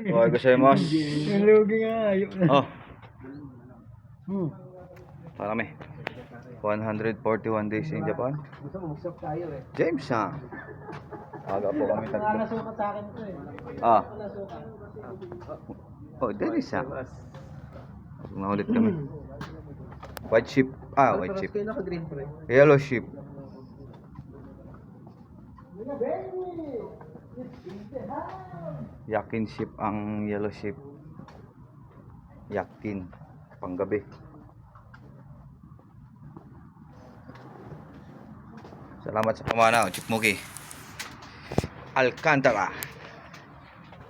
Okay, gozaimasu. Lugi nga, ayok na. Oh, parami. 141 days in Japan. Gusto mo, mag-shop tayo eh. James ha. Aga po kami Wala tatlo. nasukat sa akin ito eh. Ah, Wala nasukat. oh, Dennis ha. Naulit kami. White sheep. Ah, white sheep. Kayo naka-green pa rin. Yellow sheep. Yakin sheep ang yellow sheep. Yakin. Panggabi. Salamat sa pamana, Chip Muki. Alcantara.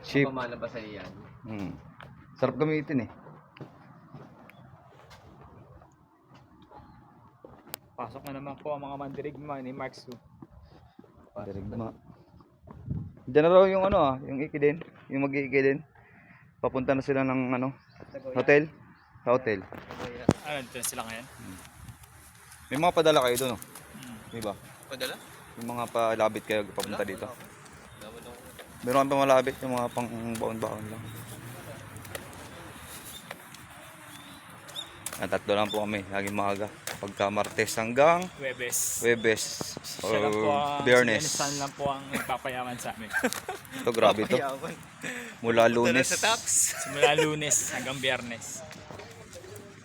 Sheep. Pamana ba sa iyan? Sarap gamitin eh. Pasok na naman po ang mga mandirigma ni Marks 2. Dirigma. Diyan na raw yung ano yung iki din, yung mag-iiki din. Papunta na sila ng ano, hotel. Sa hotel. Ano, dito na sila ngayon? May mga padala kayo doon, no? Di ba? Padala? Yung mga palabit kayo papunta dito. Meron pa malabit yung mga pang baon-baon lang. Tatlo lang po kami, laging maaga. Pagka Martes hanggang Webes. or Siya lang po Biyernes. Si Dennis lang po ang nagpapayaman sa amin. Ito grabe to. Mula Lunes. Simula Lunes hanggang Biyernes.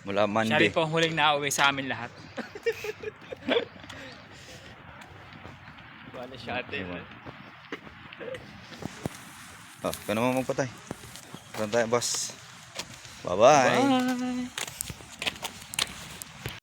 Mula Siya Monday. rin po ang huling nauwi sa amin lahat. Wala siya ate. Oh, ikaw naman magpatay. Saan tayo, boss? Bye-bye. Bye!